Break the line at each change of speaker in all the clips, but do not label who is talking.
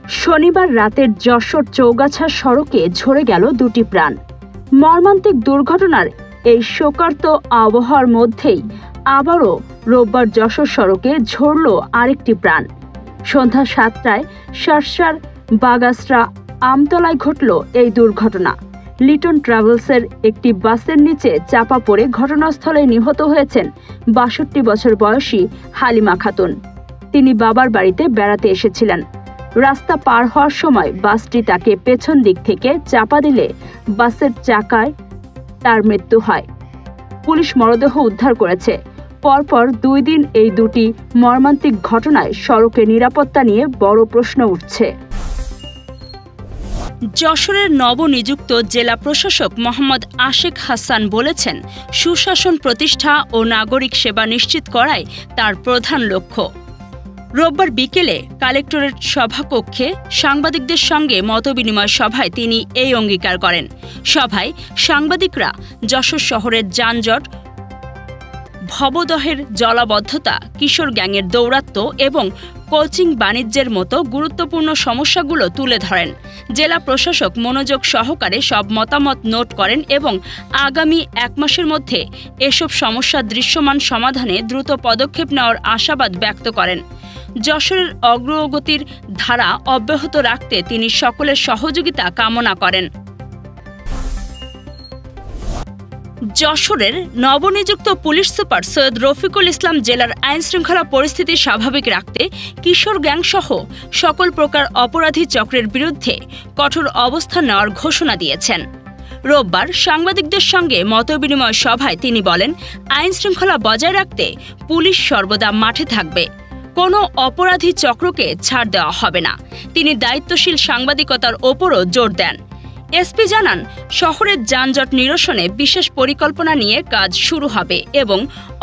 শনিবার রাতের যশোর চৌগাছা সড়কে ঝরে গেল দুটি প্রাণ। মর্মান্তিক দুর্ঘটনার এই শোকার্ত আবহাওয়ার মধ্যেই আবারও রোববার যশোর সড়কে ঝরল আরেকটি প্রাণ। সন্ধ্যা 7টায় শার্শার বাগাসরা আমতলায় ঘটল এই দুর্ঘটনা। লিটন ট্রাভেলসের একটি বাসের নিচে চাপা পড়ে ঘটনাস্থলে নিহত হয়েছেন ৬২ বছর বয়সী হালিমা খাতুন। তিনি বাবার বাড়িতে বেড়াতে এসেছিলেন। রাস্তা পার হওয়ার সময় বাসটি তাকে পেছন দিক থেকে চাপা দিলে বাসের চাকায় তার মৃত্যু হয়। পুলিশ মরদেহ উদ্ধার করেছে। পরপর 2 দিন এই দুটি মর্মান্তিক ঘটনায় সড়কে নিরাপত্তা নিয়ে বড় প্রশ্ন উঠছে। যশোরের নবনিযুক্ত জেলা প্রশাসক মোহাম্মদ আশেক হাসান বলেছেন, সুশাসন প্রতিষ্ঠা ও নাগরিক সেবা নিশ্চিত করাই তার প্রধান লক্ষ্য। রোববার বিকেলে কালেক্টরেট সভাকক্ষে সাংবাদিকদের সঙ্গে মতবিনিময় সভায় তিনি এই অঙ্গীকার করেন। সভায় সাংবাদিকরা যশোর শহরের যানজট, ভবদহের জলাবদ্ধতা, কিশোর গ্যাংয়ের দৌরাত্ম্য এবং কোচিং বাণিজ্যের মতো গুরুত্বপূর্ণ সমস্যাগুলো তুলে ধরেন। জেলা প্রশাসক মনোযোগ সহকারে সব মতামত নোট করেন এবং আগামী 1 মাসের মধ্যে এসব সমস্যা দৃশ্যমান সমাধানে দ্রুত পদক্ষেপ নেওয়ার আশাবাদ ব্যক্ত করেন। যশোরের অগ্রগতির ধারা অব্যাহত রাখতে তিনি সকলের সহযোগিতা কামনা করেন। যশোরের নবনিযুক্ত পুলিশ সুপার সৈয়দ রফিকুল ইসলাম জেলার আইনশৃঙ্খলা পরিস্থিতি স্বাভাবিক রাখতে কিশোর গ্যাংসহ সকল প্রকার অপরাধী চক্রের বিরুদ্ধে কঠোর অবস্থান নেওয়ার ঘোষণা দিয়েছেন। রোববার সাংবাদিকদের সঙ্গে মতবিনিময় সভায় তিনি বলেন, আইনশৃঙ্খলা বজায় রাখতে পুলিশ সর্বদা মাঠে থাকবে। কোনো অপরাধী চক্রকে ছাড় দেওয়া হবে না। তিনি দায়িত্বশীল সাংবাদিকতার ওপরও জোর দেন। এসপি জানান, শহরের যানজট নিরসনে বিশেষ পরিকল্পনা নিয়ে কাজ শুরু হবে এবং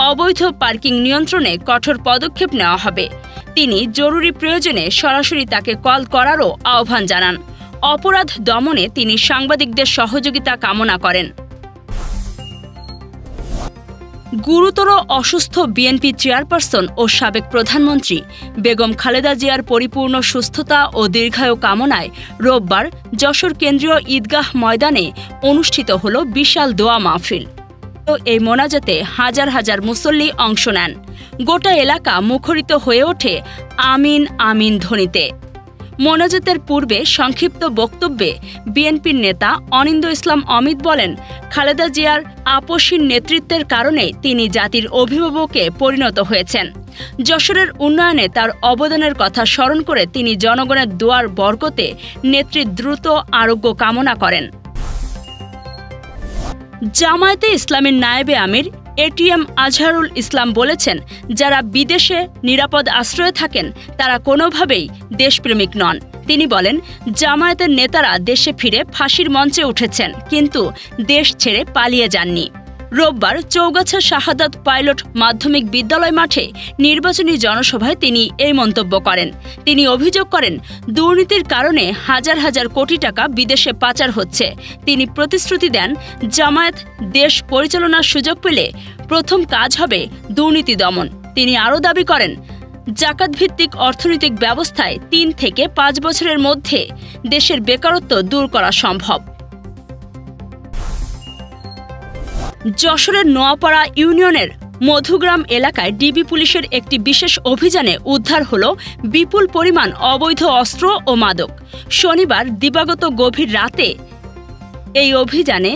অবৈধ পার্কিং নিয়ন্ত্রণে কঠোর পদক্ষেপ নেওয়া হবে। তিনি জরুরি প্রয়োজনে সরাসরি তাকে কল করারও আহ্বান জানান। অপরাধ দমনে তিনি সাংবাদিকদের সহযোগিতা কামনা করেন। গুরুতর অসুস্থ বিএনপি চেয়ারপারসন ও সাবেক প্রধানমন্ত্রী বেগম খালেদা জিয়ার পরিপূর্ণ সুস্থতা ও দীর্ঘায়ু কামনায় রোববার যশোর কেন্দ্রীয় ঈদগাহ ময়দানে অনুষ্ঠিত হল বিশাল দোয়া মাহফিল। এই মোনাজাতে হাজার হাজার মুসল্লি অংশ নেন। গোটা এলাকা মুখরিত হয়ে ওঠে আমিন আমিন ধ্বনিতে। মোনাজাতের পূর্বে সংক্ষিপ্ত বক্তব্যে বিএনপির নেতা অনিন্দ ইসলাম অমিত বলেন, খালেদা জিয়ার আপসীন নেতৃত্বের কারণে তিনি জাতির অভিভাবকে পরিণত হয়েছেন। যশোরের উন্নয়নে তার অবদানের কথা স্মরণ করে তিনি জনগণের দোয়ার বরকতে নেত্রীর দ্রুত আরোগ্য কামনা করেন। জামায়াতে ইসলামের নায়েবে আমির এটিএম আজহারুল ইসলাম বলেছেন, যারা বিদেশে নিরাপদ আশ্রয়ে থাকেন তারা কোনোভাবেই দেশপ্রেমিক নন। তিনি বলেন, জামায়াতের নেতারা দেশে ফিরে ফাঁসির মঞ্চে উঠেছেন, কিন্তু দেশ ছেড়ে পালিয়ে যাননি। রোববার চৌগাছা শাহাদাত পাইলট মাধ্যমিক বিদ্যালয় মাঠে নির্বাচনী জনসভায় তিনি এই মন্তব্য করেন। তিনি অভিযোগ করেন, দুর্নীতির কারণে হাজার হাজার কোটি টাকা বিদেশে পাচার হচ্ছে। তিনি প্রতিশ্রুতি দেন, জামায়াত দেশ পরিচালনার সুযোগ পেলে প্রথম কাজ হবে দুর্নীতি দমন। তিনি আরও দাবি করেন, জাকাতভিত্তিক অর্থনৈতিক ব্যবস্থায় 3 থেকে 5 বছরের মধ্যে দেশের বেকারত্ব দূর করা সম্ভব। যশোরের নোয়াপাড়া ইউনিয়নের মধুগ্রাম এলাকায় ডিবি পুলিশের একটি বিশেষ অভিযানে উদ্ধার হল বিপুল পরিমাণ অবৈধ অস্ত্র ও মাদক। শনিবার দিবাগত গভীর রাতে এই অভিযানে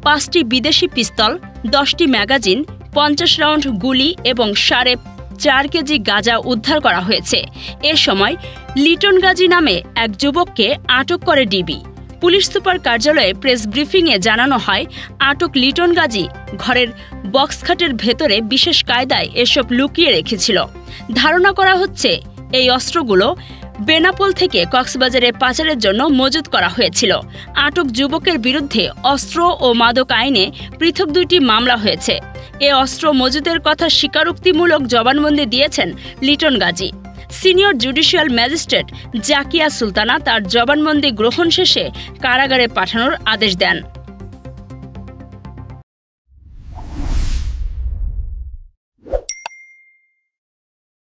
5টি বিদেশি পিস্তল, 10টি ম্যাগাজিন, 50 রাউন্ড গুলি এবং 4.5 কেজি গাঁজা উদ্ধার করা হয়েছে। এ সময় লিটন গাজী নামে এক যুবককে আটক করে ডিবি। পুলিশ সুপার কার্যালয়ে প্রেস ব্রিফিংয়ে জানানো হয়, আটক লিটন গাজী ঘরের বক্সখাটের ভেতরে বিশেষ কায়দায় এসব লুকিয়ে রেখেছিল। ধারণা করা হচ্ছে এই অস্ত্রগুলো বেনাপোল থেকে কক্সবাজারে পাচারের জন্য মজুত করা হয়েছিল। আটক যুবকের বিরুদ্ধে অস্ত্র ও মাদক আইনে পৃথক 2টি মামলা হয়েছে। এ অস্ত্র মজুতের কথা স্বীকারোক্তিমূলক জবানবন্দি দিয়েছেন Liton Gazi. Senior judicial magistrate Zakia Sultana তার জবানবন্দি গ্রহণ শেষে কারাগারে পাঠানোর আদেশ দেন।